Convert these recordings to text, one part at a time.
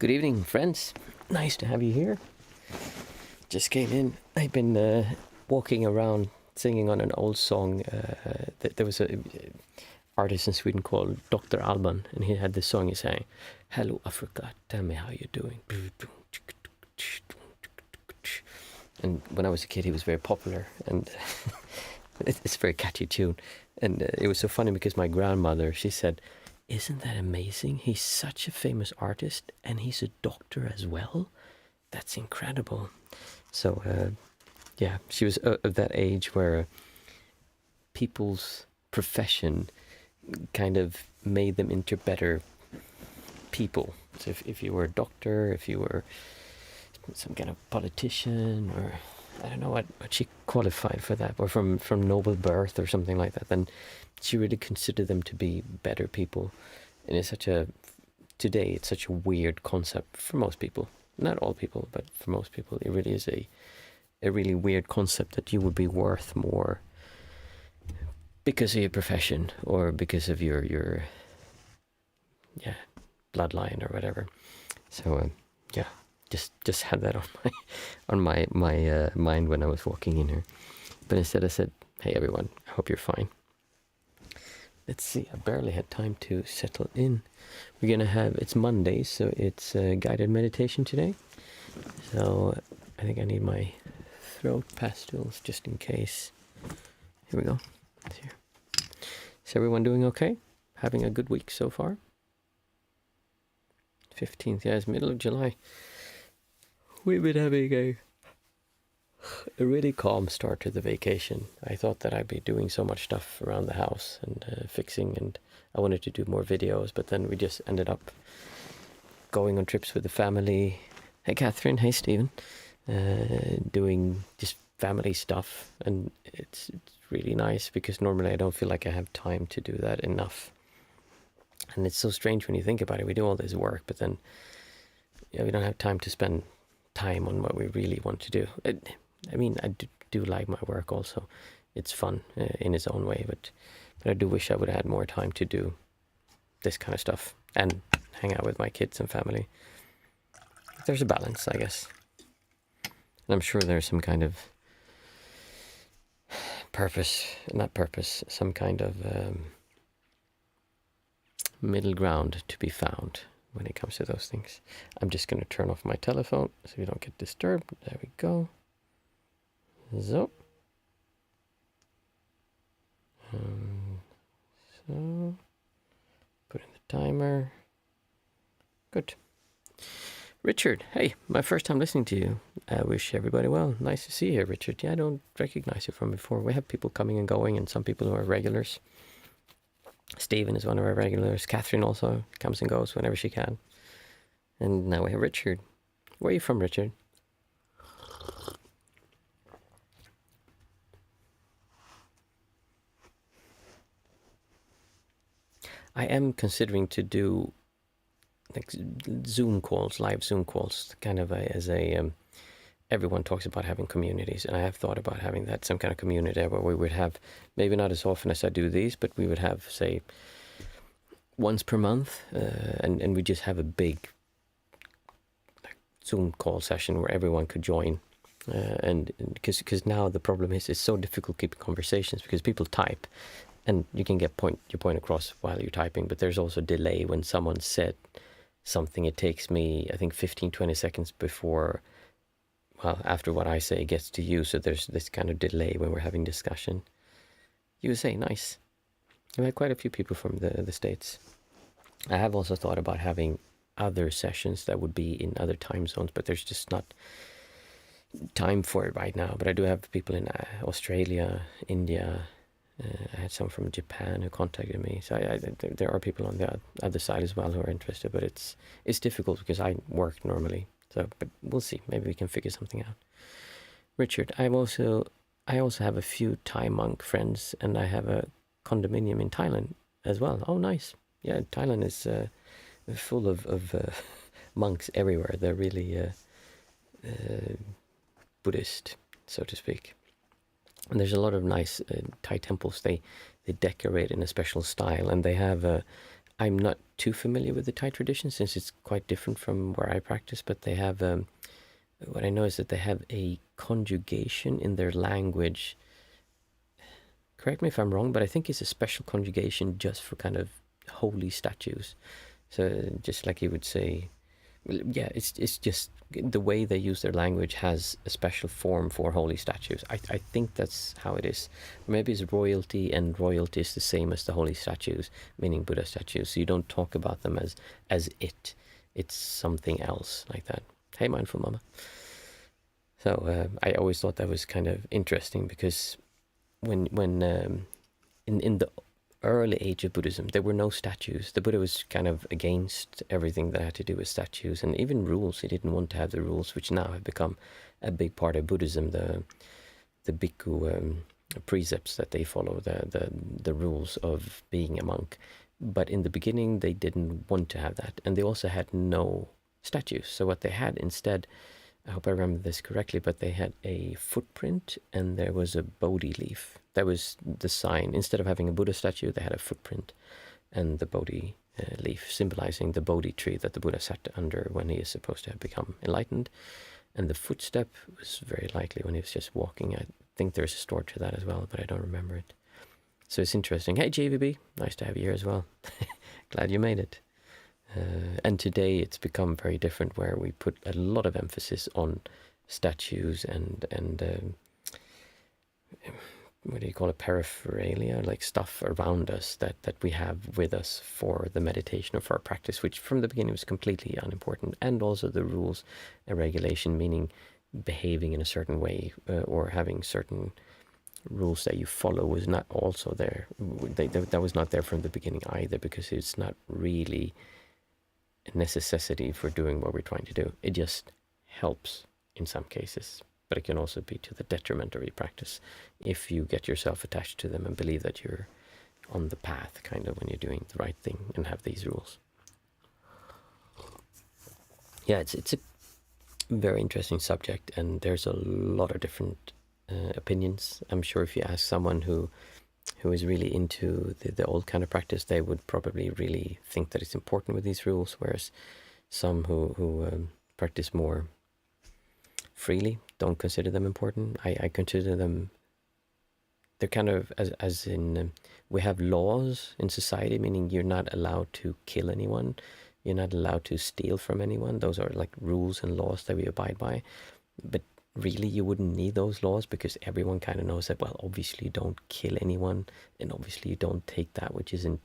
Good evening, friends. Nice to have you here. Just came in. I've been walking around singing on an old song. There was a artist in Sweden called Dr. Alban, and he had this song. He sang, "Hello Africa, tell me how you're doing." And when I was a kid, he was very popular, and it's a very catchy tune. And it was so funny because my grandmother, she said, "Isn't that amazing? He's such a famous artist, and he's a doctor as well. That's incredible." So, yeah, she was of that age where people's profession kind of made them into better people. So if you were a doctor, if you were some kind of politician, or I don't know what she qualified for that, or from noble birth or something like that, then she really considered them to be better people. And today it's such a weird concept for most people. Not all people, but for most people, it really is a really weird concept that you would be worth more because of your profession or because of your bloodline or whatever. So yeah, just had that on my mind when I was walking in here. But instead I said, "Hey everyone, I hope you're fine." Let's see, I barely had time to settle in. It's Monday, so it's guided meditation today. So I think I need my throat pastilles just in case. Here we go. Here. Is everyone doing okay? Having a good week so far? 15th, yeah, it's middle of July. We've been having a really calm start to the vacation. I thought that I'd be doing so much stuff around the house and fixing, and I wanted to do more videos, but then we just ended up going on trips with the family. Hey Catherine, hey Stephen. Doing just family stuff, and it's really nice because normally I don't feel like I have time to do that enough. And it's so strange when you think about it. We do all this work, but then we don't have time to spend time on what we really want to do. I mean, I do like my work also. It's fun in its own way, but I do wish I would have had more time to do this kind of stuff and hang out with my kids and family. There's a balance, I guess. And I'm sure there's some kind of some kind of middle ground to be found when it comes to those things. I'm just going to turn off my telephone so we don't get disturbed. There we go. So. So. Put in the timer. Good. Richard, hey, my first time listening to you. I wish everybody well. Nice to see you, Richard. Yeah, I don't recognize you from before. We have people coming and going, and some people who are regulars. Stephen is one of our regulars. Catherine also comes and goes whenever she can. And now we have Richard. Where are you from, Richard? I am considering to do like live Zoom calls, kind of everyone talks about having communities, and I have thought about having that, some kind of community where we would have, maybe not as often as I do these, but we would have, say, once per month, and we just have a big Zoom call session where everyone could join. And because now the problem is it's so difficult keeping conversations because people type, and you can get your point across while you're typing, but there's also delay when someone said something. It takes me, I think, 15-20 seconds before, after what I say gets to you, so there's this kind of delay when we're having discussion. USA, nice. We had quite a few people from the States. I have also thought about having other sessions that would be in other time zones, but there's just not time for it right now. But I do have people in Australia, India. I had some from Japan who contacted me. So there are people on the other side as well who are interested, but it's difficult because I work normally. So, but we'll see. Maybe we can figure something out. Richard, I also have a few Thai monk friends, and I have a condominium in Thailand as well. Oh, nice. Yeah, Thailand is full of monks everywhere. They're really Buddhist, so to speak. And there's a lot of nice Thai temples. They decorate in a special style, and they have I'm not too familiar with the Thai tradition since it's quite different from where I practice, but they have, what I know is that they have a conjugation in their language. Correct me if I'm wrong, but I think it's a special conjugation just for kind of holy statues. So just like you would say, well, yeah, it's just the way they use their language has a special form for holy statues. I think that's how it is. Maybe it's royalty, and royalty is the same as the holy statues, meaning Buddha statues. So you don't talk about them as it. It's something else like that. Hey, mindful mama. So I always thought that was kind of interesting because when in the early age of Buddhism, there were no statues. The Buddha was kind of against everything that had to do with statues and even rules. He didn't want to have the rules, which now have become a big part of Buddhism. The bhikkhu precepts that they follow, the rules of being a monk. But in the beginning, they didn't want to have that, and they also had no statues. So what they had instead, I hope I remember this correctly, but they had a footprint and there was a Bodhi leaf. That was the sign. Instead of having a Buddha statue, they had a footprint and the Bodhi leaf, symbolizing the Bodhi tree that the Buddha sat under when he is supposed to have become enlightened. And the footstep was very likely when he was just walking. I think there's a story to that as well, but I don't remember it. So it's interesting. Hey, JVB, nice to have you here as well. Glad you made it. And today it's become very different, where we put a lot of emphasis on statues and what do you call it, paraphernalia, like stuff around us that we have with us for the meditation or for our practice, which from the beginning was completely unimportant. And also the rules and regulation, meaning behaving in a certain way or having certain rules that you follow, was not also there. That was not there from the beginning either, because it's not really a necessity for doing what we're trying to do. It just helps in some cases, but it can also be to the detriment of your practice if you get yourself attached to them and believe that you're on the path kind of when you're doing the right thing and have these rules. Yeah, it's a very interesting subject, and there's a lot of different opinions. I'm sure if you ask someone who is really into the old kind of practice, they would probably really think that it's important with these rules, whereas some who practice more freely don't consider them important. I consider them, they're kind of as in we have laws in society, meaning you're not allowed to kill anyone, you're not allowed to steal from anyone. Those are like rules and laws that we abide by. But really, you wouldn't need those laws, because everyone kind of knows that, well, obviously you don't kill anyone, and obviously you don't take that which isn't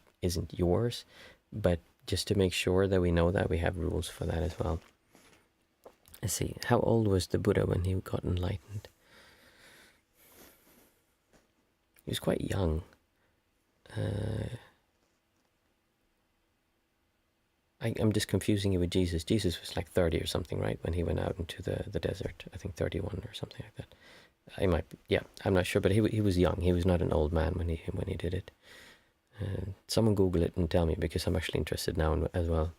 yours. But just to make sure that we know that, we have rules for that as well. Let's see, how old was the Buddha when he got enlightened? He was quite young. I'm just confusing it with Jesus. Jesus was like 30 or something, right? When he went out into the desert. I think 31 or something like that. I might, yeah, I'm not sure, but he was young. He was not an old man when he did it. Someone Google it and tell me, because I'm actually interested now as well.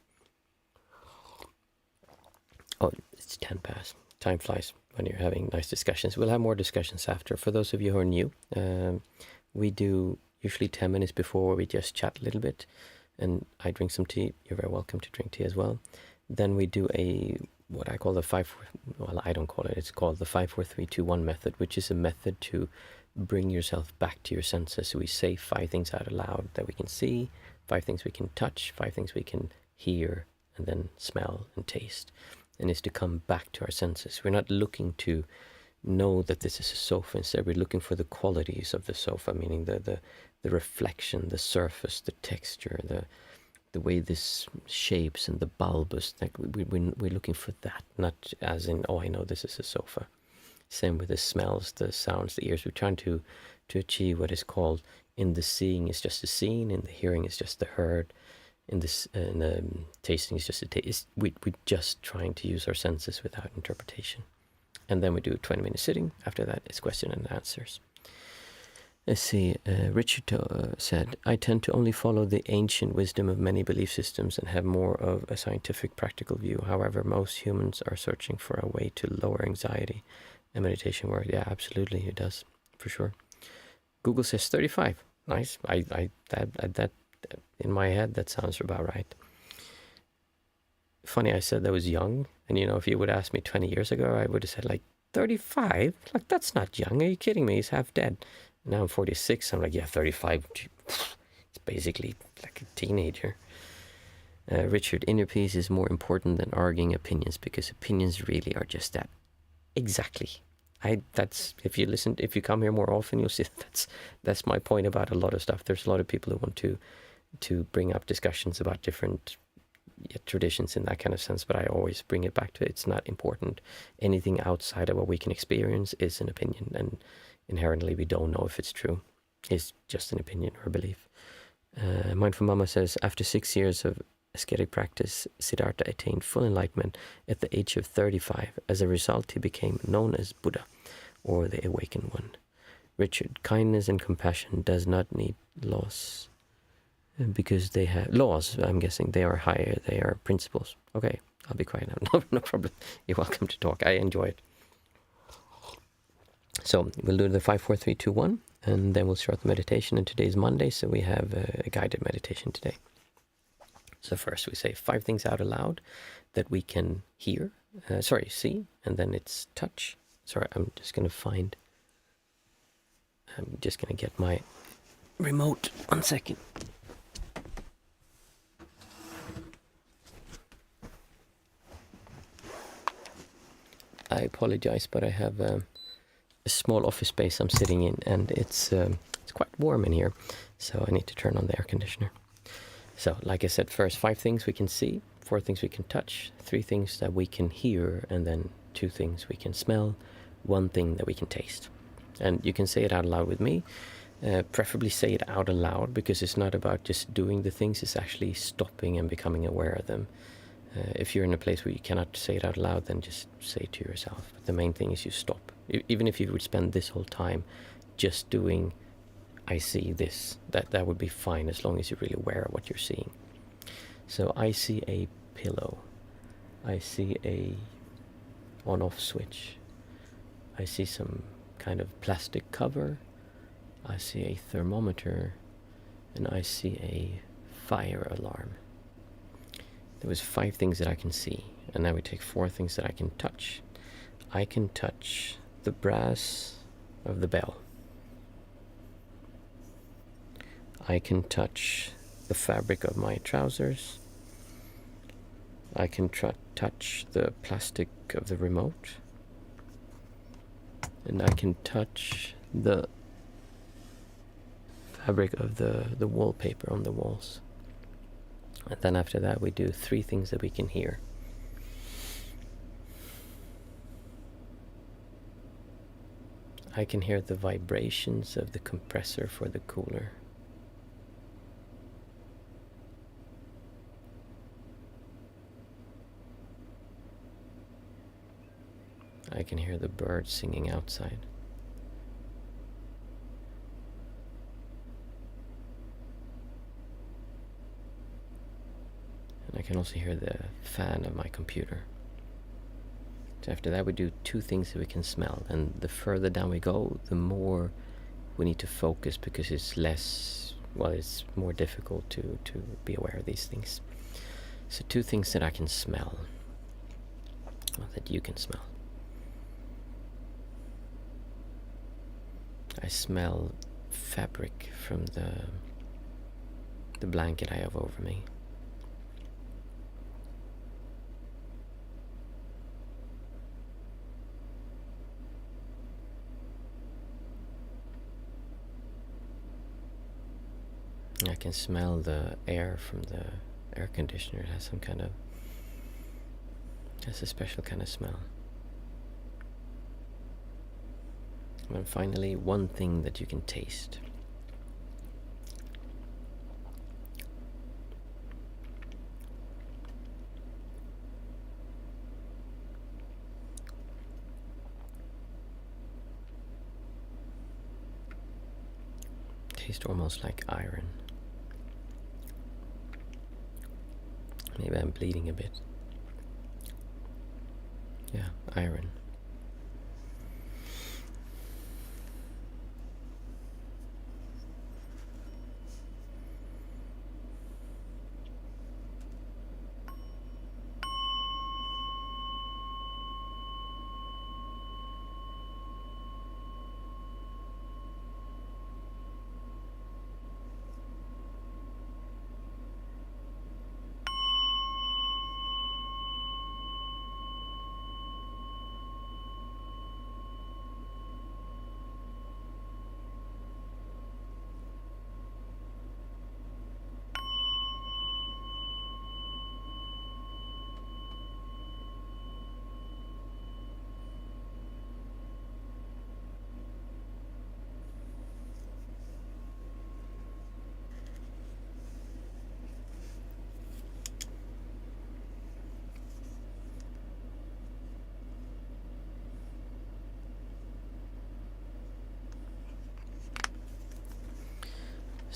Oh, it's 10 past. Time flies when you're having nice discussions. We'll have more discussions after. For those of you who are new, we do usually 10 minutes before where we just chat a little bit. And I drink some tea. You're very welcome to drink tea as well. Then we do what I call I don't call it, it's called the 5 4 3 2 1 method, which is a method to bring yourself back to your senses. So we say 5 things out aloud that we can see, 5 things we can touch, 5 things we can hear, and then smell and taste. And it's to come back to our senses. We're not looking to know that this is a sofa. Instead, we're looking for the qualities of the sofa, meaning the reflection, the surface, the texture, the way this shapes, and the bulbous. Like we're looking for that, not as in, oh, I know this is a sofa. Same with the smells, the sounds, the ears. We're trying to achieve what is called, in the seeing is just the seen, in the hearing is just the heard, in the tasting is just a taste. We're just trying to use our senses without interpretation. And then we do a 20-minute sitting. After that, it's question and answers. Let's see, Richard said, I tend to only follow the ancient wisdom of many belief systems and have more of a scientific, practical view. However, most humans are searching for a way to lower anxiety, and meditation works. Yeah, absolutely, it does, for sure. Google says 35. Nice. That In my head, that sounds about right. Funny, I said that was young. And, if you would ask me 20 years ago, I would have said, like, 35? Like, that's not young. Are you kidding me? He's half dead. Now I'm 46. I'm like, yeah, 35. It's basically like a teenager. Richard, inner peace is more important than arguing opinions, because opinions really are just that. Exactly. If you come here more often, you'll see that's my point about a lot of stuff. There's a lot of people who want to bring up discussions about different traditions in that kind of sense, but I always bring it back to it's not important. Anything outside of what we can experience is an opinion, and inherently we don't know if it's true. It's just an opinion or a belief. Mindful Mama says, after 6 years of ascetic practice, Siddhartha attained full enlightenment at the age of 35. As a result, he became known as Buddha, or the awakened one. Richard, kindness and compassion does not need laws, because they have laws. I'm guessing they are higher. They are principles. Okay, I'll be quiet now. No problem. You're welcome to talk. I enjoy it. So we'll do the 5, 4, 3, 2, 1, and then we'll start the meditation. And today's Monday, so we have a guided meditation today. So first we say 5 things out aloud that we can hear, see, and then it's touch. Sorry, I'm just going to get my remote. 1 second. I apologize, but I have a small office space I'm sitting in, and it's quite warm in here, so I need to turn on the air conditioner. So, like I said, first 5 things we can see, 4 things we can touch, 3 things that we can hear, and then 2 things we can smell, 1 thing that we can taste. And you can say it out loud with me. Preferably say it out aloud, because it's not about just doing the things, it's actually stopping and becoming aware of them. If you're in a place where you cannot say it out loud, then just say it to yourself. But the main thing is you stop. Even if you would spend this whole time just doing, I see this, that would be fine, as long as you're really aware of what you're seeing. So I see a pillow. I see a on-off switch. I see some kind of plastic cover. I see a thermometer. And I see a fire alarm. There was 5 things that I can see. And now we take 4 things that I can touch. I can touch the brass of the bell. I can touch the fabric of my trousers. I can touch the plastic of the remote. And I can touch the fabric of the wallpaper on the walls. And then after that we do 3 things that we can hear. I can hear the vibrations of the compressor for the cooler. I can hear the birds singing outside. And I can also hear the fan of my computer. So after that we do 2 things that we can smell. And the further down we go, the more we need to focus, because it's more difficult to be aware of these things. So 2 things that I can smell, or that you can smell. I smell fabric from the blanket I have over me. I can smell the air from the air conditioner. It has a special kind of smell. And finally, 1 thing that you can taste. Tastes almost like iron. Maybe I'm bleeding a bit. Yeah, iron.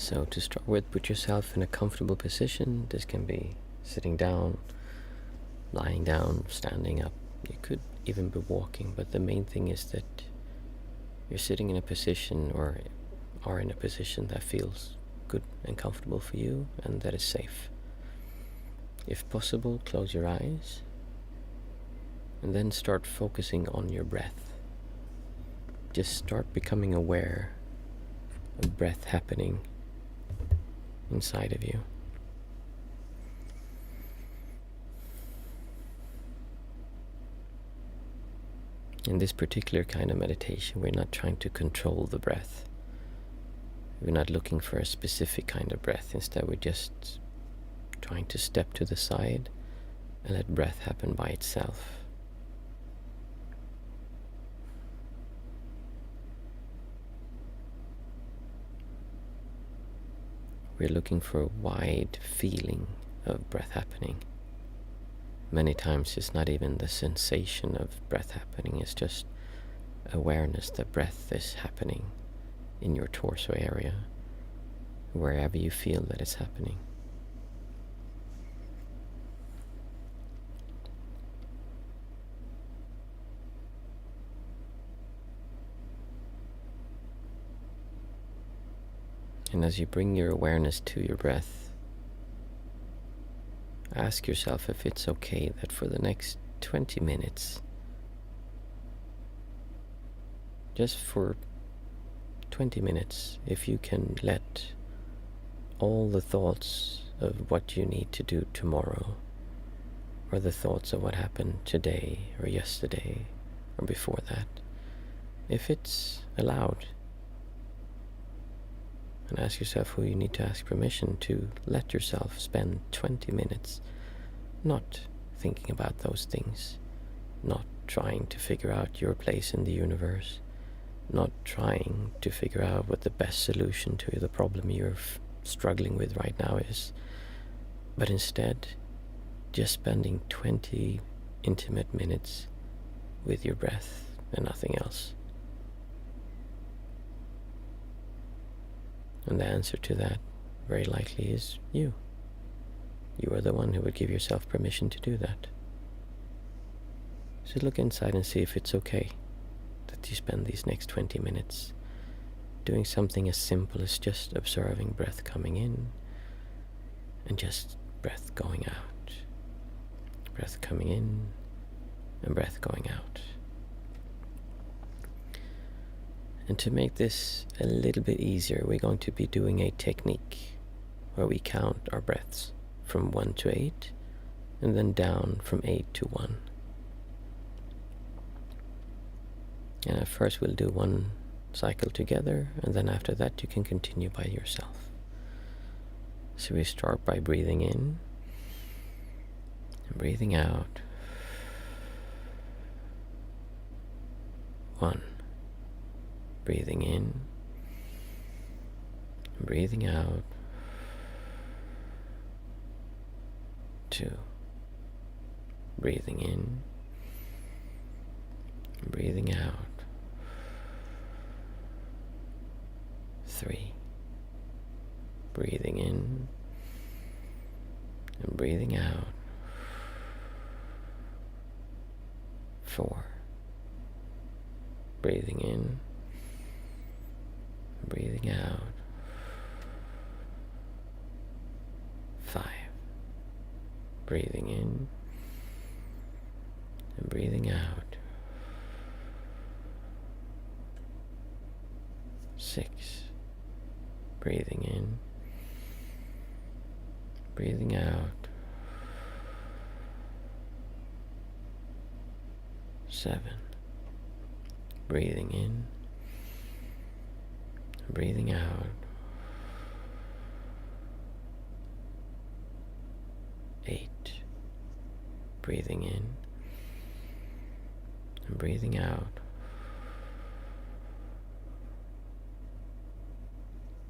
So to start with, put yourself in a comfortable position. This can be sitting down, lying down, standing up. You could even be walking, but the main thing is that you're sitting in a position or are in a position that feels good and comfortable for you and that is safe. If possible, close your eyes and then start focusing on your breath. Just start becoming aware of breath happening inside of you. In this particular kind of meditation, we're not trying to control the breath. We're not looking for a specific kind of breath. Instead, we're just trying to step to the side and let breath happen by itself. We're looking for a wide feeling of breath happening. Many times it's not even the sensation of breath happening, it's just awareness that breath is happening in your torso area, wherever you feel that it's happening. And as you bring your awareness to your breath, ask yourself if it's okay that for the next 20 minutes, just for 20 minutes, if you can let all the thoughts of what you need to do tomorrow, or the thoughts of what happened today or yesterday or before that, if it's allowed, and ask yourself who you need to ask permission to let yourself spend 20 minutes not thinking about those things, not trying to figure out your place in the universe, not trying to figure out what the best solution to the problem you're struggling with right now is, but instead just spending 20 intimate minutes with your breath and nothing else. And the answer to that very likely is you. You are the one who would give yourself permission to do that. So look inside and see if it's okay that you spend these next 20 minutes doing something as simple as just observing breath coming in and just breath going out. Breath coming in and breath going out. And to make this a little bit easier, we're going to be doing a technique where we count our breaths from 1 to 8 and then down from 8 to 1. And at first we'll do one cycle together, and then after that you can continue by yourself. So we start by breathing in and breathing out. 1. Breathing in and breathing out. 2. Breathing in and breathing out. 3. Breathing in and breathing out. 4. Breathing in, breathing out. 5. Breathing in and breathing out. 6. Breathing in, breathing out. 7. Breathing in, breathing out. 8. Breathing in and breathing out.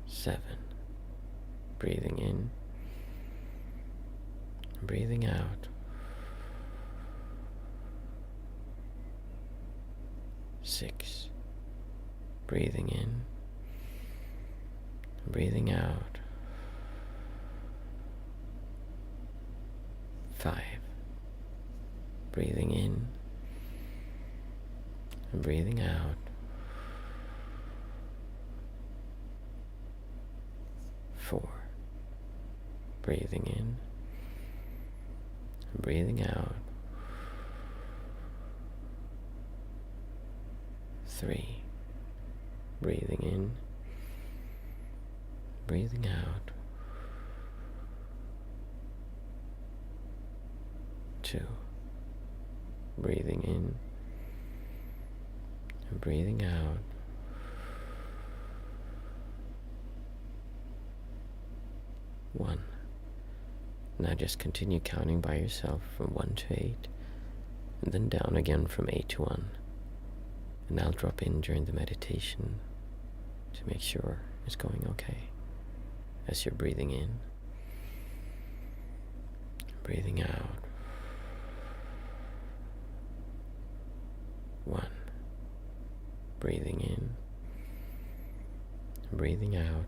7. Breathing in and breathing out. 6. Breathing in Breathing out. 5. Breathing in and breathing out. 4. Breathing in and breathing out. 3. Breathing in, breathing out. 2. Breathing in and breathing out. 1. Now just continue counting by yourself from 1 to 8, and then down again from 8 to 1. And I'll drop in during the meditation to make sure it's going okay as you're breathing in, breathing out. 1. Breathing in, breathing out.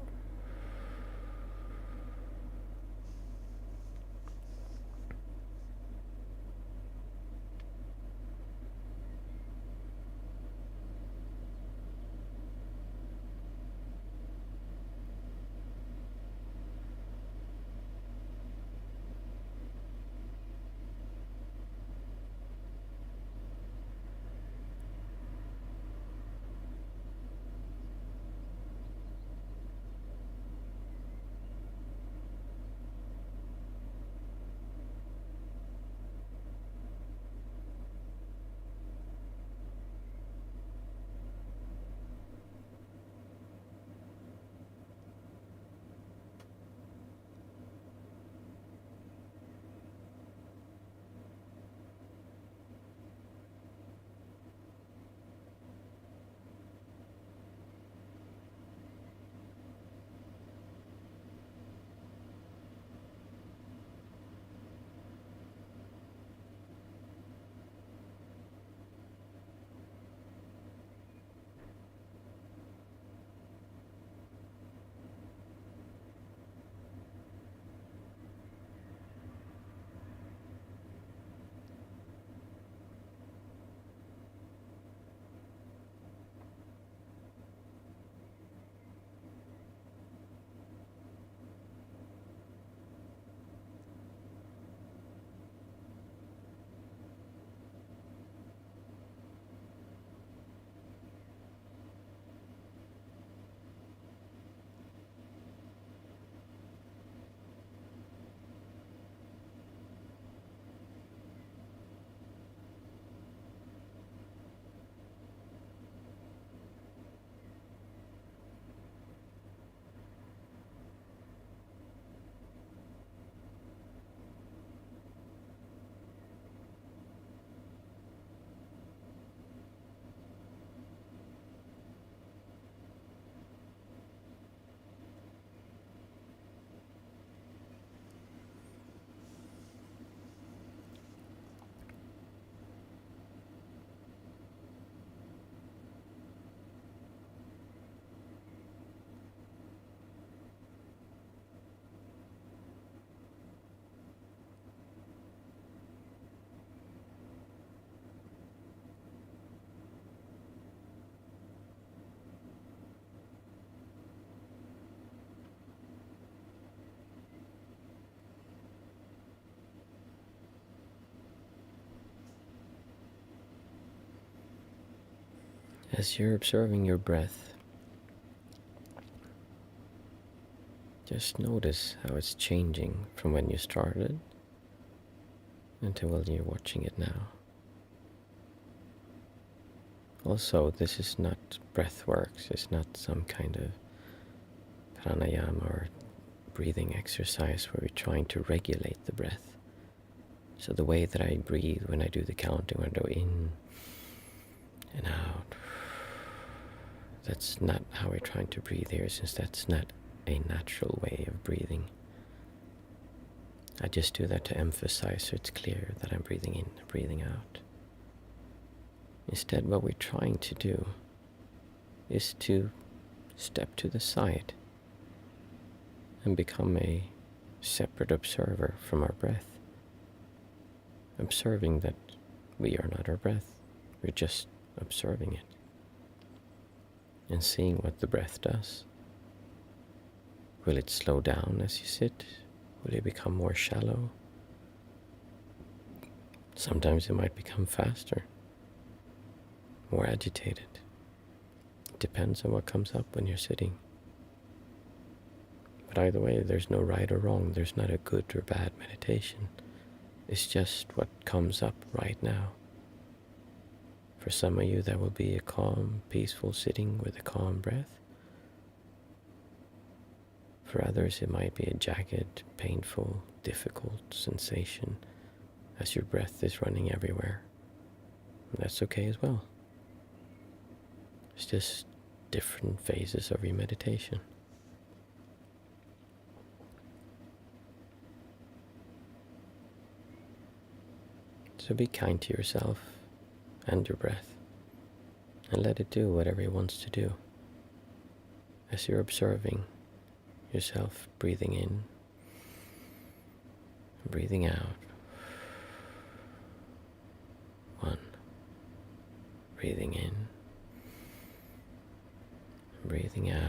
'As you're observing your breath, just notice how it's changing from when you started until when you're watching it now. Also, this is not breath works, it's not some kind of pranayama or breathing exercise where we're trying to regulate the breath. So the way that I breathe when I do the counting, when I go in and out, that's not how we're trying to breathe here, since that's not a natural way of breathing. I just do that to emphasize so it's clear that I'm breathing in and breathing out. Instead, what we're trying to do is to step to the side and become a separate observer from our breath, observing that we are not our breath, we're just observing it, and seeing what the breath does. Will it slow down as you sit? Will it become more shallow? Sometimes it might become faster, more agitated. It depends on what comes up when you're sitting. But either way, there's no right or wrong. There's not a good or bad meditation. It's just what comes up right now. For some of you, that will be a calm, peaceful sitting with a calm breath. For others, it might be a jagged, painful, difficult sensation as your breath is running everywhere. And that's okay as well. It's just different phases of your meditation. So be kind to yourself and your breath, and let it do whatever it wants to do. As you're observing yourself breathing in and breathing out. 1. Breathing in, breathing out.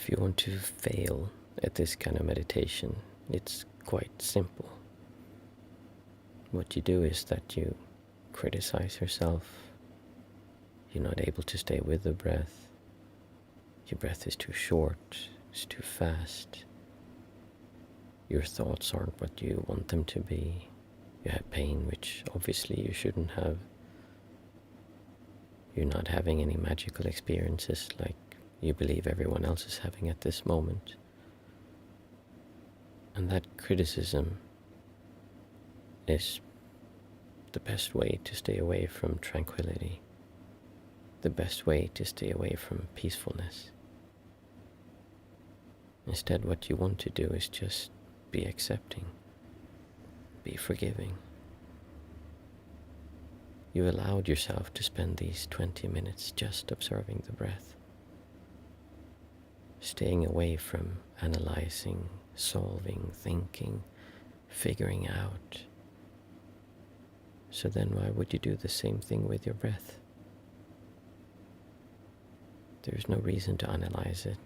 if you want to fail at this kind of meditation, it's quite simple. What you do is that you criticize yourself. You're not able to stay with the breath. Your breath is too short, it's too fast. Your thoughts aren't what you want them to be. You have pain, which obviously you shouldn't have. You're not having any magical experiences like you believe everyone else is having at this moment. And that criticism is the best way to stay away from tranquility, the best way to stay away from peacefulness. Instead, what you want to do is just be accepting, be forgiving. You allowed yourself to spend these 20 minutes just observing the breath, staying away from analyzing, solving, thinking, figuring out. So then why would you do the same thing with your breath? There's no reason to analyze it.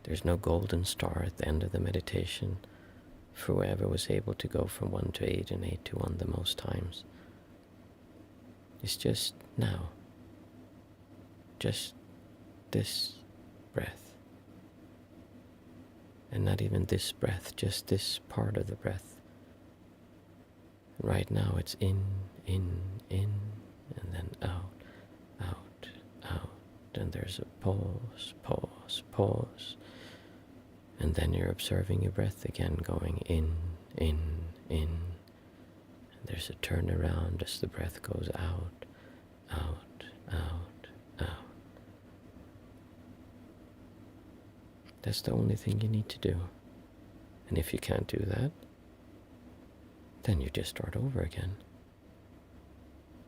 There's no golden star at the end of the meditation for whoever was able to go from 1 to 8 and 8 to 1 the most times. It's just now. Just this breath. And not even this breath, just this part of the breath. Right now it's in, and then out, out, out. And there's a pause, pause, pause. And then you're observing your breath again, going in. And there's a turnaround as the breath goes out, out, out, out. That's the only thing you need to do. And if you can't do that, then you just start over again.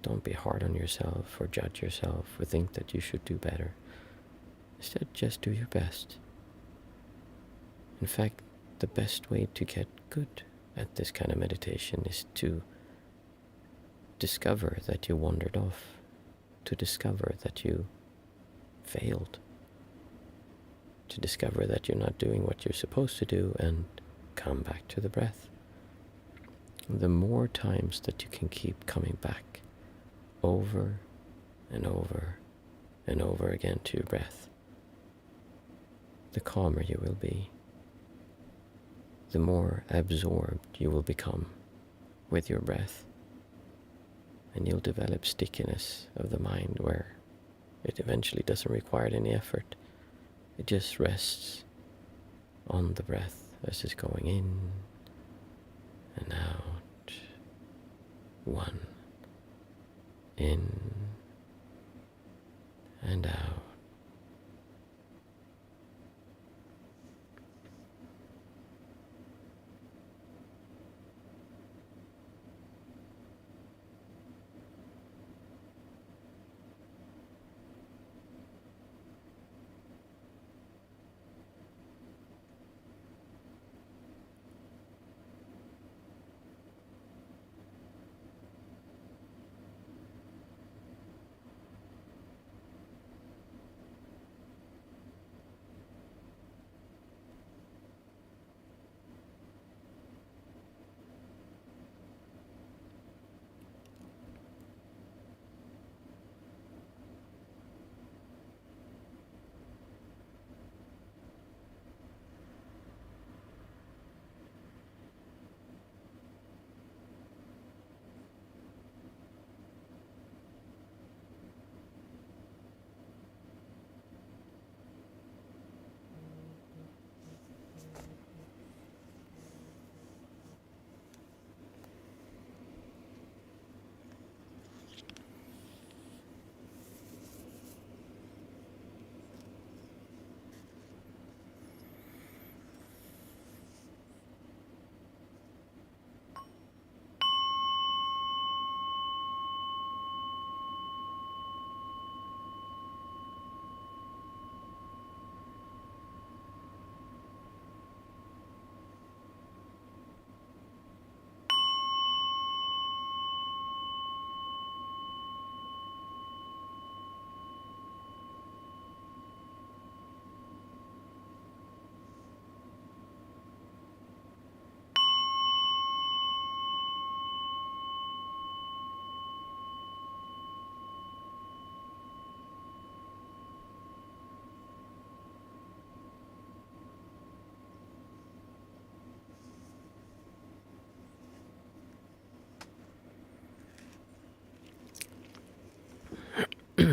Don't be hard on yourself or judge yourself or think that you should do better. Instead, just do your best. In fact, the best way to get good at this kind of meditation is to discover that you wandered off, to discover that you failed, to discover that you're not doing what you're supposed to do, and come back to the breath. The more times that you can keep coming back over and over and over again to your breath, the calmer you will be, the more absorbed you will become with your breath, and you'll develop stickiness of the mind where it eventually doesn't require any effort. It just rests on the breath as it's going in and out. 1, in and out.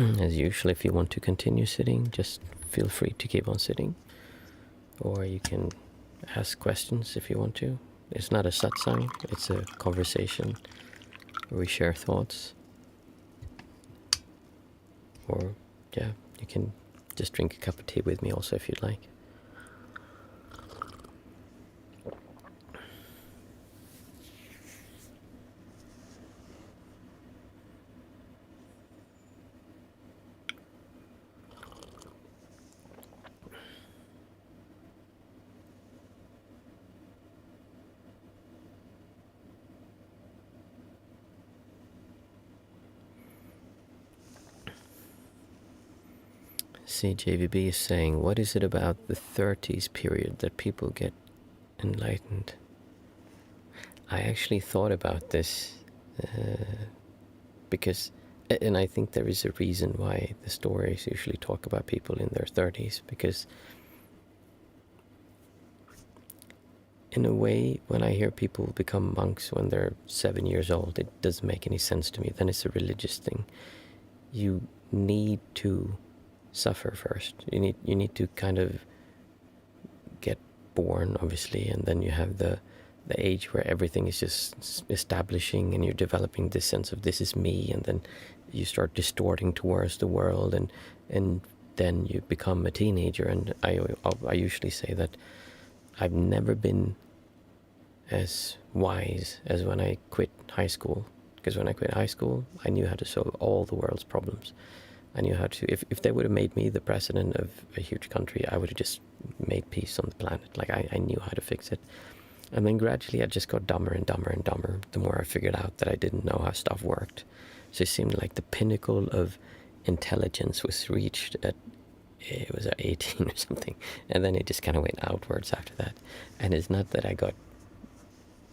As usual, if you want to continue sitting, just feel free to keep on sitting. Or you can ask questions if you want to. It's not a satsang, it's a conversation where we share thoughts. Or, yeah, you can just drink a cup of tea with me also if you'd like. See, JVB is saying, what is it about the 30s period that people get enlightened? I actually thought about this because, and I think there is a reason why the stories usually talk about people in their 30s, because in a way, when I hear people become monks when they're 7 years old, it doesn't make any sense to me. Then it's a religious thing. You need to suffer first. You need to kind of get born, obviously, and then you have the age where everything is just establishing and you're developing this sense of this is me, and then you start distorting towards the world, and then you become a teenager. And I usually say that I've never been as wise as when I quit high school, because when I quit high school I knew how to solve all the world's problems. I knew how to, if they would have made me the president of a huge country, I would have just made peace on the planet. Like, I knew how to fix it. And then gradually I just got dumber and dumber and dumber the more I figured out that I didn't know how stuff worked. So it seemed like the pinnacle of intelligence was reached at, it was at 18 or something. And then it just kind of went outwards after that. And it's not that I got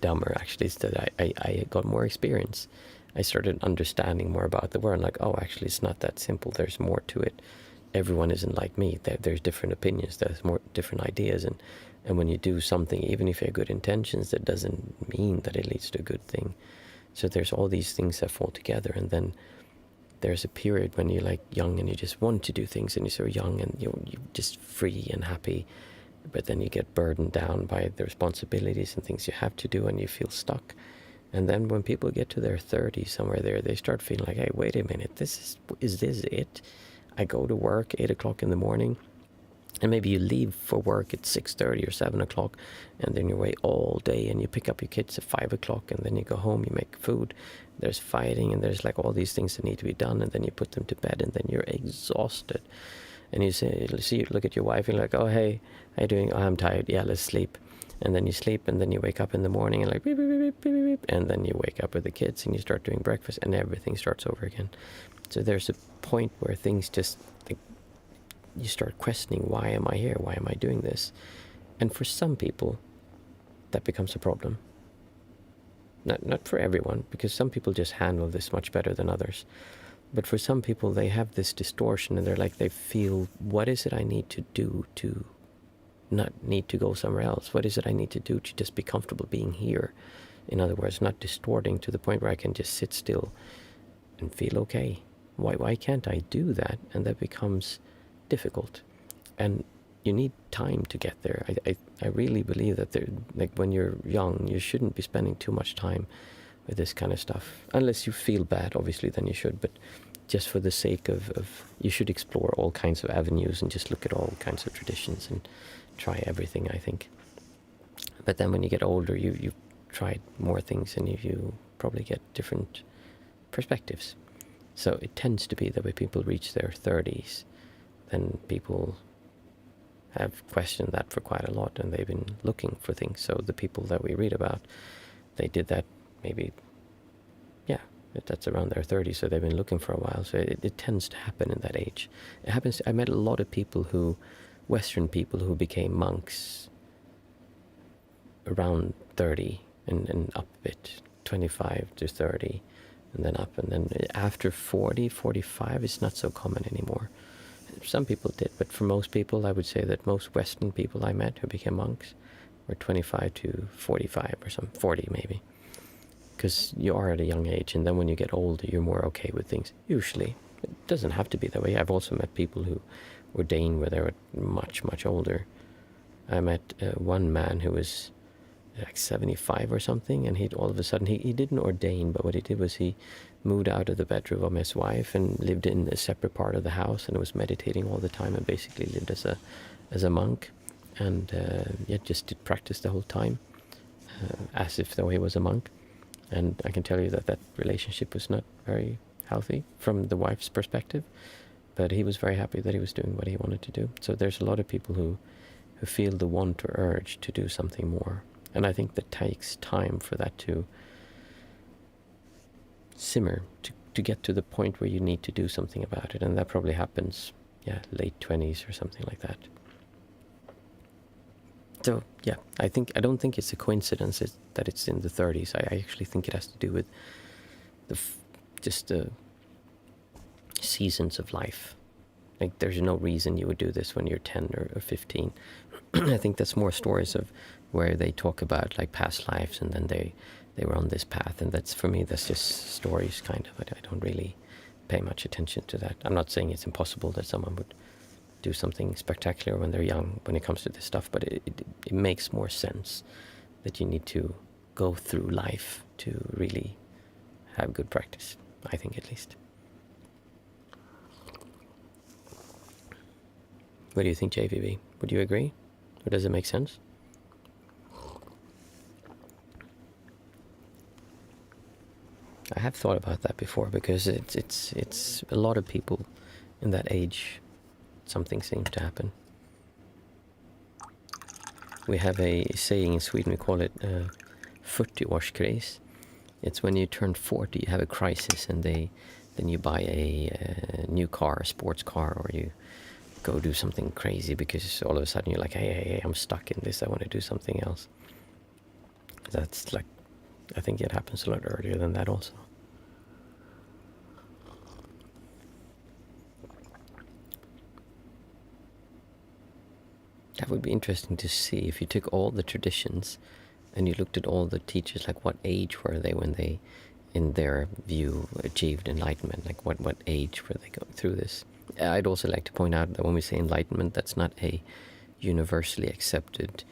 dumber, actually, it's that I got more experience. I started understanding more about the world, like, oh, actually, it's not that simple. There's more to it. Everyone isn't like me. There's different opinions. There's more different ideas. And when you do something, even if you have good intentions, that doesn't mean that it leads to a good thing. So there's all these things that fall together. And then there's a period when you're like young and you just want to do things, and you're so young and you're just free and happy. But then you get burdened down by the responsibilities and things you have to do, and you feel stuck. And then when people get to their 30s, somewhere there, they start feeling like, hey, wait a minute, is this it? I go to work 8 o'clock in the morning, and maybe you leave for work at 6:30 or 7 o'clock, and then you're away all day, and you pick up your kids at 5 o'clock, and then you go home, you make food, there's fighting, and there's like all these things that need to be done, and then you put them to bed, and then you're exhausted. And you look at your wife, and you're like, oh, hey, how you doing? Oh, I'm tired. Yeah, let's sleep. And then you sleep, and then you wake up in the morning and like beep, beep, beep, beep, beep, beep, and then you wake up with the kids and you start doing breakfast, and everything starts over again. So there's a point where things just, like, you start questioning, why am I here? Why am I doing this? And for some people, that becomes a problem. Not for everyone, because some people just handle this much better than others. But for some people, they have this distortion, and they're like, they feel, what is it I need to do to not need to go somewhere else? What is it I need to do to just be comfortable being here? In other words, not distorting to the point where I can just sit still and feel okay. Why can't I do that? And that becomes difficult. And you need time to get there. I really believe that like when you're young, you shouldn't be spending too much time with this kind of stuff. Unless you feel bad, obviously, then you should. But just for the sake of you should explore all kinds of avenues and just look at all kinds of traditions and try everything, I think. But then when you get older, you've tried more things, and you probably get different perspectives. So it tends to be that when people reach their 30s, then people have questioned that for quite a lot, and they've been looking for things. So the people that we read about, they did that maybe, yeah, that's around their 30s, so they've been looking for a while. So it tends to happen in that age. It happens. I met a lot of people Western people who became monks around 30 and up a bit, 25 to 30, and then up. And then after 40, 45, it's not so common anymore. Some people did, but for most people, I would say that most Western people I met who became monks were 25 to 45 or some 40 maybe. Because you are at a young age, and then when you get older, you're more okay with things, usually. It doesn't have to be that way. I've also met people who ordain where they were much, much older. I met one man who was like 75 or something, and all of a sudden, he didn't ordain, but what he did was he moved out of the bedroom of his wife and lived in a separate part of the house, and was meditating all the time, and basically lived as a monk, and just did practice the whole time, as if though he was a monk. And I can tell you that relationship was not very healthy from the wife's perspective, but he was very happy that he was doing what he wanted to do. So there's a lot of people who feel the want or urge to do something more. And I think that takes time for that to simmer, to get to the point where you need to do something about it. And that probably happens, late 20s or something like that. So, I don't think it's a coincidence that it's in the 30s. I actually think it has to do with just the seasons of life. Like, there's no reason you would do this when you're 10 or 15. I think that's more stories of where they talk about like past lives, and then they were on this path, and that's, for me, that's just stories, kind of. I don't really pay much attention to that. I'm not saying it's impossible that someone would do something spectacular when they're young when it comes to this stuff, but it makes more sense that you need to go through life to really have good practice, I think, at least. What do you think, JVB? Would you agree? Or does it make sense? I have thought about that before, because it's a lot of people in that age, something seems to happen. We have a saying in Sweden, we call it 40-årskris. It's when you turn 40, you have a crisis, and then you buy a new car, a sports car, or you go do something crazy because all of a sudden you're like, hey, I'm stuck in this, I want to do something else. That's like, I think it happens a lot earlier than that also. That would be interesting to see if you took all the traditions and you looked at all the teachers, like what age were they when they, in their view, achieved enlightenment? Like what age were they going through this? I'd also like to point out that when we say enlightenment, that's not a universally accepted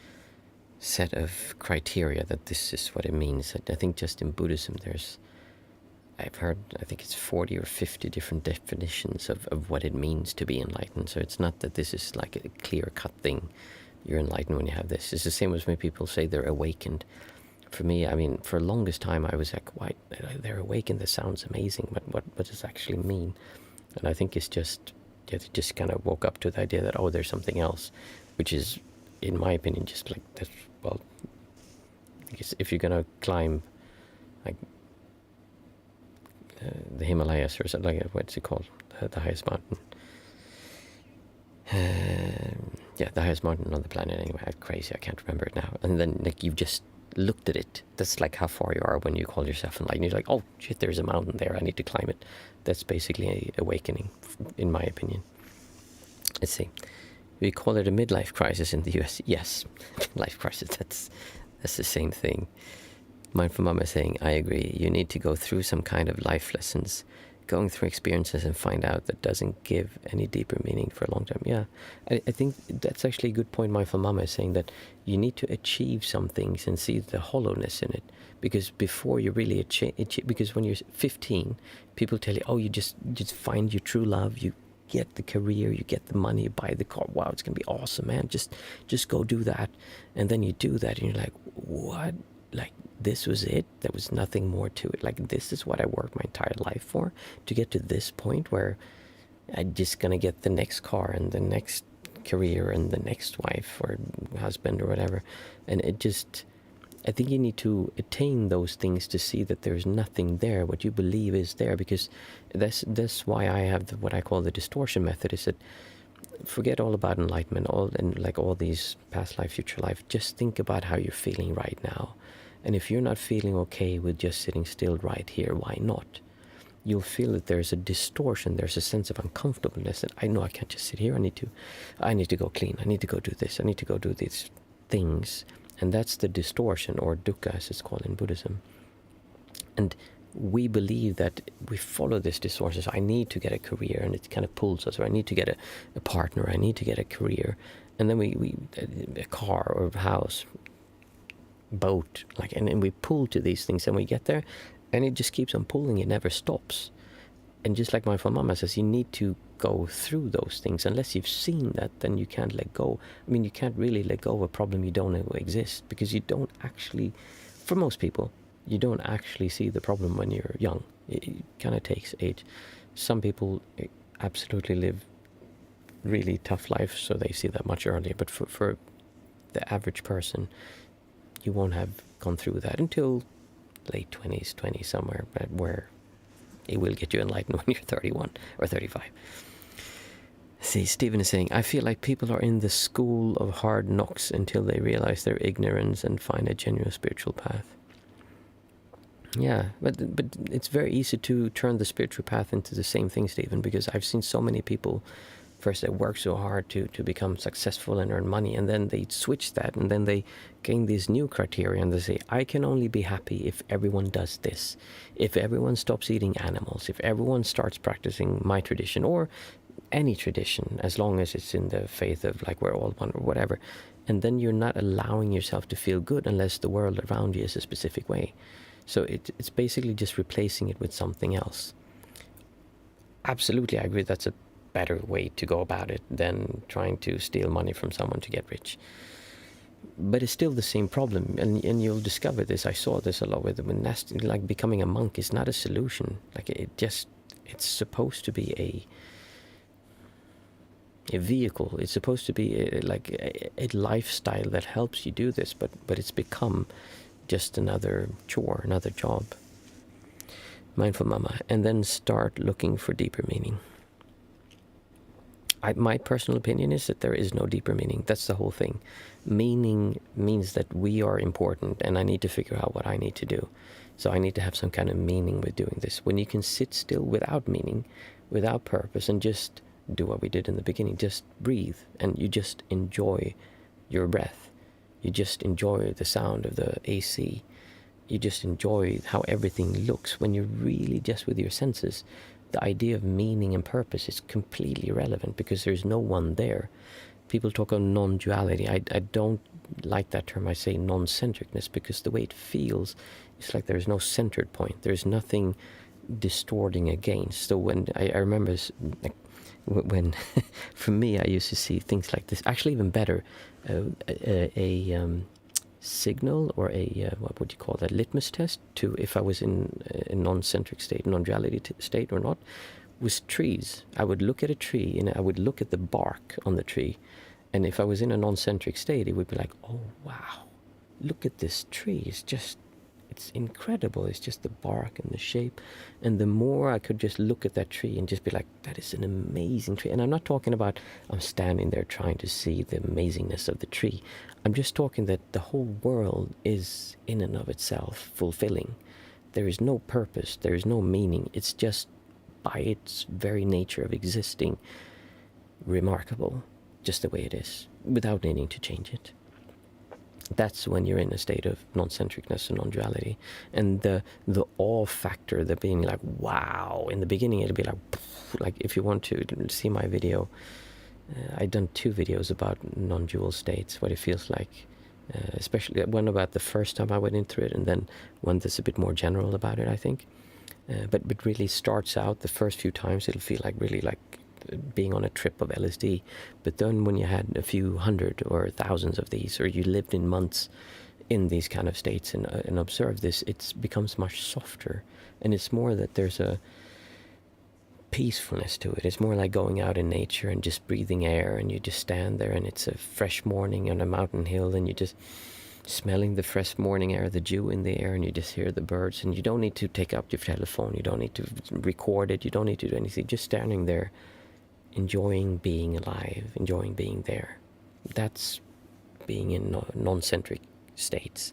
set of criteria that this is what it means. I think just in Buddhism I've heard, I think it's 40 or 50 different definitions of what it means to be enlightened. So it's not that this is like a clear-cut thing. You're enlightened when you have this. It's the same as when people say they're awakened. For me, I mean, for the longest time, I was like, why, they're awakened, that sounds amazing, but what does it actually mean? And I think it's just, they just kind of woke up to the idea that, oh, there's something else, which is, in my opinion, just like, that's, well, if you're going to climb, like, the Himalayas or something, like, what's it called, the highest mountain, the highest mountain on the planet anyway. I'm crazy, I can't remember it now. And then, like, you've just looked at it. That's like how far you are when you call yourself enlightened. You're like, oh shit, there's a mountain there, I need to climb it. That's basically a awakening, in my opinion. Let's see, we call it a midlife crisis in the US. Yes, life crisis, that's the same thing. Mindful Mama is saying, I agree, you need to go through some kind of life lessons, going through experiences and find out that doesn't give any deeper meaning for a long time. Yeah, I think that's actually a good point. Mindful Mama is saying that you need to achieve some things and see the hollowness in it, because before you really achieve, because when you're 15, people tell you, oh, you just find your true love, you get the career, you get the money, you buy the car, wow, it's gonna be awesome, man, just go do that. And then you do that and you're like, what? Like, this was it? There was nothing more to it. Like, this is what I worked my entire life for, to get to this point where I'm just gonna get the next car and the next career and the next wife or husband or whatever. And it just, I think you need to attain those things to see that there's nothing there, what you believe is there, because that's why I have what I call the distortion method, is that forget all about enlightenment, all these past life, future life. Just think about how you're feeling right now. And if you're not feeling okay with just sitting still right here, why not? You'll feel that there's a distortion, there's a sense of uncomfortableness, that I know I can't just sit here, I need to go clean, I need to go do this, I need to go do these things. And that's the distortion, or dukkha as it's called in Buddhism. And we believe that we follow this distortion. So I need to get a career, and it kind of pulls us, or I need to get a partner, I need to get a career, and then we a car or a house, boat, like, and we pull to these things, and we get there, and it just keeps on pulling, it never stops. And just like Mindful Mama says, you need to go through those things. Unless you've seen that, then you can't let go. I mean, you can't really let go of a problem you don't know exists, because you don't actually, for most people, you don't actually see the problem when you're young. It kind of takes age. Some people absolutely live really tough lives, so they see that much earlier. But for the average person, you won't have gone through that until late 20s, 20 somewhere, where it will get you enlightened when you're 31 or 35. See, Stephen is saying, I feel like people are in the school of hard knocks until they realize their ignorance and find a genuine spiritual path. Yeah, but it's very easy to turn the spiritual path into the same thing, Stephen, because I've seen so many people, first they work so hard to become successful and earn money, and then they switch that, and then they gain these new criteria, and they say, I can only be happy if everyone does this, if everyone stops eating animals, if everyone starts practicing my tradition, or any tradition, as long as it's in the faith of like we're all one or whatever. And then you're not allowing yourself to feel good unless the world around you is a specific way. So it's basically just replacing it with something else. Absolutely, I agree that's a better way to go about it than trying to steal money from someone to get rich. But it's still the same problem, and you'll discover this. I saw this a lot with monastic, like becoming a monk is not a solution. Like it's supposed to be a vehicle. It's supposed to be a lifestyle that helps you do this, but it's become just another chore, another job. Mindful Mama. And then start looking for deeper meaning. My personal opinion is that there is no deeper meaning. That's the whole thing. Meaning means that we are important, and I need to figure out what I need to do. So I need to have some kind of meaning with doing this. When you can sit still without meaning, without purpose, and just do what we did in the beginning, just breathe, and you just enjoy your breath. You just enjoy the sound of the AC. You just enjoy how everything looks when you're really just with your senses. The idea of meaning and purpose is completely irrelevant because there's no one there. People talk of non-duality. I don't like that term. I say non-centricness, because the way it feels, it's like there's no centered point. There's nothing distorting against. So when I remember when for me, I used to see things like this. Actually, even better, a signal, or what would you call that, litmus test to if I was in a non-centric state, non-duality state or not, was trees. I would look at a tree, and I would look at the bark on the tree, and if I was in a non-centric state, it would be like, oh wow, look at this tree. It's incredible. It's just the bark and the shape. And the more I could just look at that tree and just be like, that is an amazing tree. And I'm not talking about I'm standing there trying to see the amazingness of the tree. I'm just talking that the whole world is in and of itself fulfilling. There is no purpose. There is no meaning. It's just by its very nature of existing remarkable, just the way it is, without needing to change it. That's when you're in a state of non-centricness and non-duality. And the awe factor, the being like, wow, in the beginning it'll be like if you want to see my video, I've done 2 videos about non-dual states, what it feels like, especially one about the first time I went into it, and then one that's a bit more general about it, I think. But really starts out, the first few times it'll feel like really like being on a trip of LSD, but then when you had a few hundred or thousands of these, or you lived in months in these kind of states and observed this, it becomes much softer, and it's more that there's a peacefulness to it. It's more like going out in nature and just breathing air, and you just stand there, and it's a fresh morning on a mountain hill, and you just smelling the fresh morning air, the dew in the air, and you just hear the birds, and you don't need to take up your telephone, you don't need to record it, you don't need to do anything, just standing there enjoying being alive, enjoying being there. That's being in non-centric states,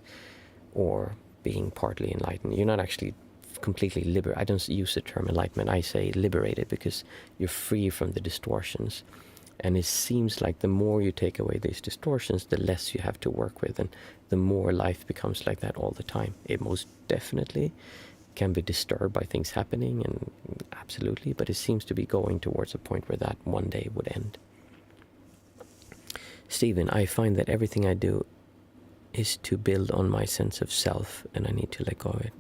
or being partly enlightened. You're not actually completely liberated. I don't use the term enlightenment, I say liberated, because you're free from the distortions. And it seems like the more you take away these distortions, the less you have to work with, and the more life becomes like that all the time. It most definitely can be disturbed by things happening, and absolutely, but it seems to be going towards a point where that one day would end. Stephen, I find that everything I do is to build on my sense of self, and I need to let go of it.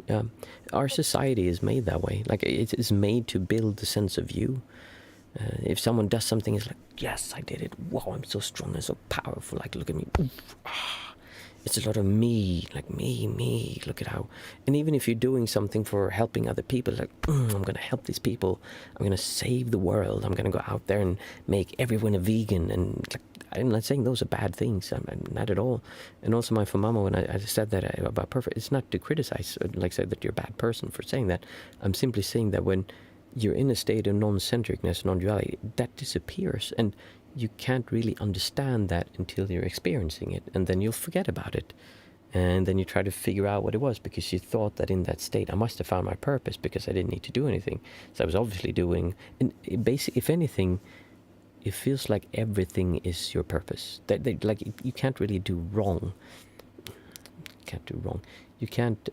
Our society is made that way. Like, it is made to build the sense of you. If someone does something, it's like, yes, I did it. Wow, I'm so strong and so powerful. Like, look at me. Oof. It's a lot of me, like me, look at how. And even if you're doing something for helping other people, like, I'm going to help these people. I'm going to save the world. I'm going to go out there and make everyone a vegan. And like, I'm not saying those are bad things. I'm not at all. And also for Mama, when I said that about perfect, it's not to criticize, like say that you're a bad person for saying that. I'm simply saying that when you're in a state of non-centricness, non-duality, that disappears. And you can't really understand that until you're experiencing it, and then you'll forget about it, and then you try to figure out what it was, because you thought that in that state I must have found my purpose because I didn't need to do anything. So I was obviously doing, and basically, if anything, it feels like everything is your purpose. That like you can't really do wrong. You can't.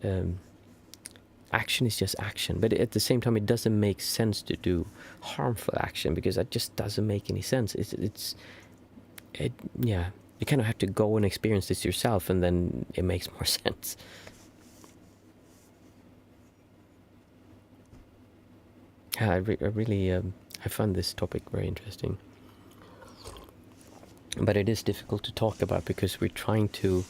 Action is just action, but at the same time, it doesn't make sense to do harmful action, because that just doesn't make any sense. Yeah, you kind of have to go and experience this yourself, and then it makes more sense. Yeah, I find this topic very interesting, but it is difficult to talk about because we're trying to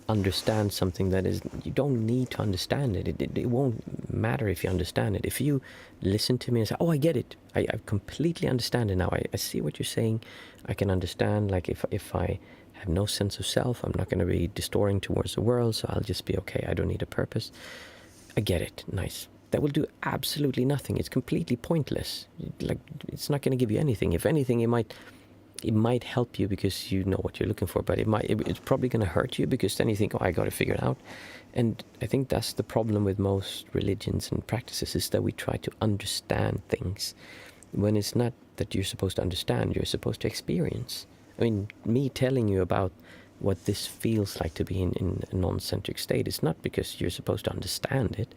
understand something that is, you don't need to understand it. It won't matter if you understand it. If you listen to me and say, oh, I get it, I completely understand it now, I see what you're saying, I can understand, like if I have no sense of self, I'm not going to be distorting towards the world, so I'll just be okay, I don't need a purpose. I get it, nice. That will do absolutely nothing. It's completely pointless. Like, it's not going to give you anything. If anything, it might help you because you know what you're looking for, but it's probably going to hurt you, because then you think, oh, I got to figure it out. And I think that's the problem with most religions and practices, is that we try to understand things when it's not that you're supposed to understand, you're supposed to experience. I mean, me telling you about what this feels like to be in a non-centric state is not because you're supposed to understand it.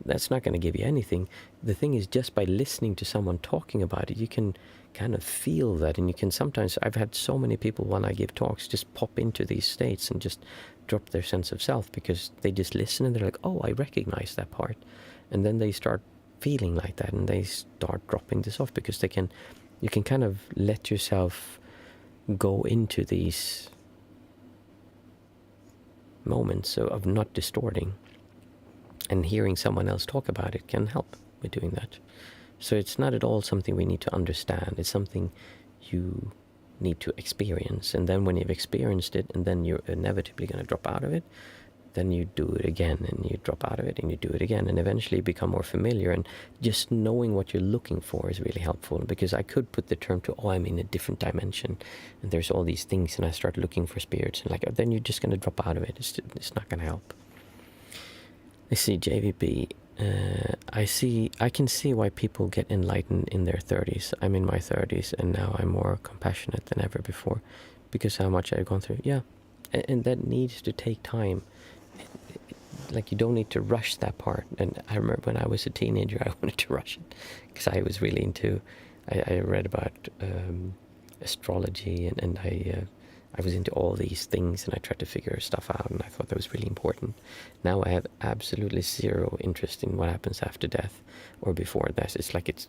That's not going to give you anything. The thing is, just by listening to someone talking about it, you can kind of feel that, and you can sometimes, I've had so many people when I give talks just pop into these states and just drop their sense of self, because they just listen and they're like, oh, I recognize that part, and then they start feeling like that, and they start dropping this off, because you can kind of let yourself go into these moments of not distorting, and hearing someone else talk about it can help with doing that. So it's not at all something we need to understand. It's something you need to experience. And then when you've experienced it, and then you're inevitably going to drop out of it, then you do it again, and you drop out of it, and you do it again, and eventually become more familiar. And just knowing what you're looking for is really helpful, because I could put the term to, oh, I'm in a different dimension, and there's all these things, and I start looking for spirits, and then you're just going to drop out of it. It's not going to help. I see JVP. I can see why people get enlightened in their 30s. I'm in my 30s, and now I'm more compassionate than ever before, because how much I've gone through. Yeah, and that needs to take time. Like, you don't need to rush that part. And I remember when I was a teenager, I wanted to rush it, because I was really into. I read about astrology, and I was into all these things, and I tried to figure stuff out, and I thought that was really important. Now I have absolutely zero interest in what happens after death or before death. It's like it's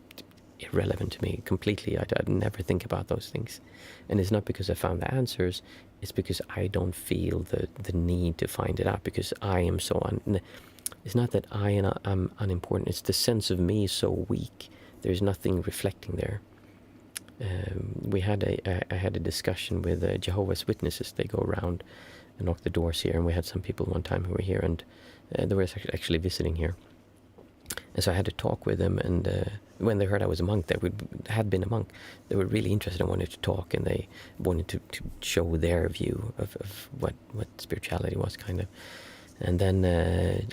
irrelevant to me completely. I'd never think about those things. And it's not because I found the answers, it's because I don't feel the need to find it out, because I am so it's not that I'm unimportant, it's the sense of me is so weak. There's nothing reflecting there. I had a discussion with Jehovah's Witnesses. They go around and knock the doors here, and we had some people one time who were here, and they were actually visiting here. And so I had to talk with them, and when they heard I was a monk, had been a monk, they were really interested and wanted to talk, and they wanted to show their view of what spirituality was, kind of. And then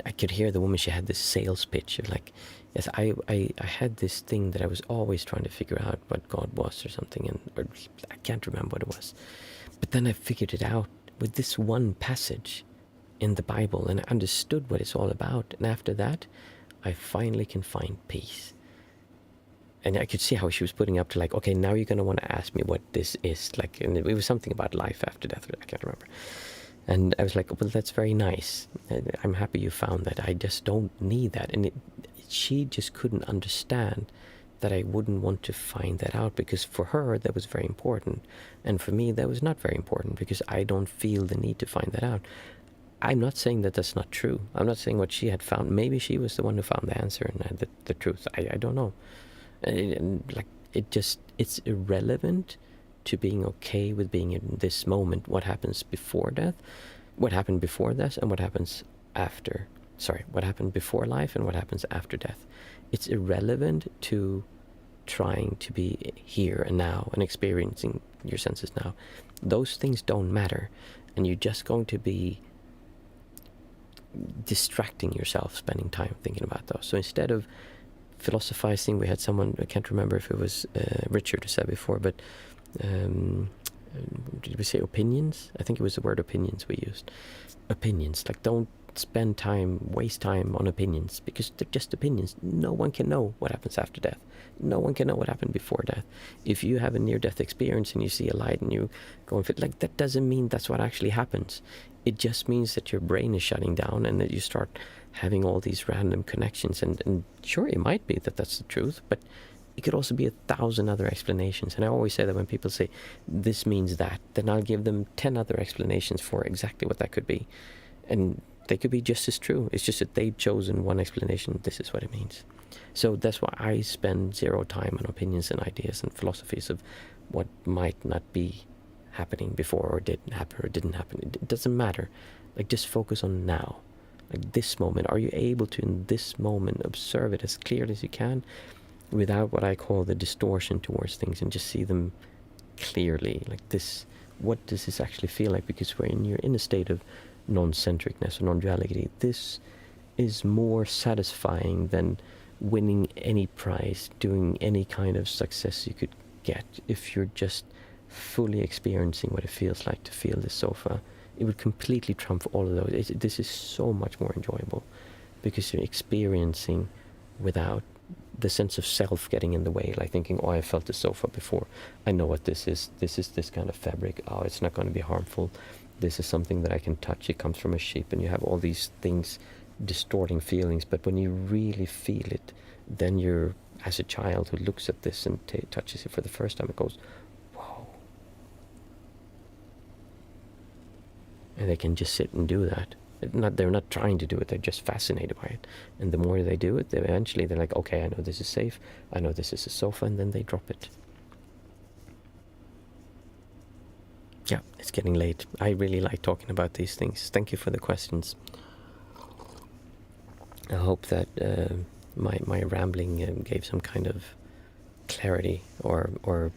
I could hear the woman, she had this sales pitch of like, yes, I had this thing that I was always trying to figure out what God was or something, or I can't remember what it was. But then I figured it out with this one passage in the Bible, and I understood what it's all about. And after that, I finally can find peace. And I could see how she was putting up to like, okay, now you're going to want to ask me what this is. Like, and it was something about life after death. I can't remember. And I was like, well, that's very nice. I'm happy you found that. I just don't need that. And she just couldn't understand that I wouldn't want to find that out, because for her, that was very important. And for me, that was not very important, because I don't feel the need to find that out. I'm not saying that that's not true. I'm not saying what she had found. Maybe she was the one who found the answer and the truth. I don't know. And like, it's irrelevant to being okay with being in this moment. What happens before death, what happened before death, and what happens after. Sorry, what happened before life and what happens after death. It's irrelevant to trying to be here and now and experiencing your senses now. Those things don't matter, and you're just going to be distracting yourself, spending time thinking about those. So instead of philosophizing, we had someone, I can't remember if it was Richard who said before, but did we say opinions? I think it was the word opinions we used. Opinions, like, don't spend time, waste time on opinions, because they're just opinions. No one can know what happens after death. No one can know what happened before death. If you have a near-death experience and you see a light and you go and fit, like, that doesn't mean that's what actually happens. It just means that your brain is shutting down and that you start having all these random connections. And sure, it might be that that's the truth, but it could also be 1,000 other explanations. And I always say that when people say, this means that, then I'll give them 10 other explanations for exactly what that could be. And they could be just as true. It's just that they've chosen one explanation. This is what it means. So that's why I spend zero time on opinions and ideas and philosophies of what might not be happening before, or didn't happen, or didn't happen. It doesn't matter. Like, just focus on now. Like, this moment. Are you able to, in this moment, observe it as clearly as you can, without what I call the distortion towards things, and just see them clearly? Like, this, what does this actually feel like? Because when you're in a state of non-centricness or non-duality, this is more satisfying than winning any prize, doing any kind of success you could get. If you're just fully experiencing what it feels like to feel this sofa, it would completely trump all of those. This is so much more enjoyable, because you're experiencing without the sense of self getting in the way, like thinking, oh, I felt the sofa before, I know what this is this kind of fabric, oh, it's not going to be harmful, this is something that I can touch, it comes from a sheep, and you have all these things distorting feelings. But when you really feel it, then you're, as a child who looks at this and touches it for the first time, it goes, whoa. And they can just sit and do that. They're not trying to do it, they're just fascinated by it. And the more they do it, eventually they're like, okay, I know this is safe, I know this is a sofa, and then they drop it. Yeah, it's getting late. I really like talking about these things. Thank you for the questions. I hope that my rambling gave some kind of clarity, or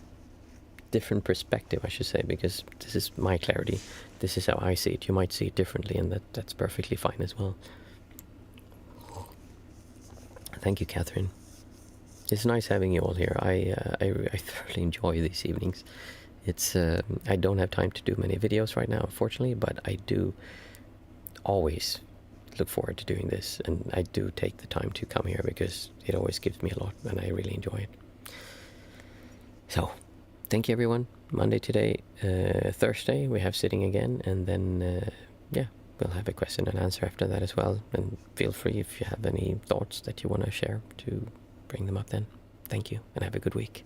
different perspective, I should say, because this is my clarity. This is how I see it. You might see it differently, and that's perfectly fine as well. Thank you, Catherine. It's nice having you all here. I thoroughly enjoy these evenings. It's I don't have time to do many videos right now, unfortunately, but I do always look forward to doing this, and I do take the time to come here because it always gives me a lot, and I really enjoy it. So, thank you, everyone. Monday today, Thursday we have sitting again, and then yeah, we'll have a question and answer after that as well. And feel free, if you have any thoughts that you want to share, to bring them up then. Thank you, and have a good week.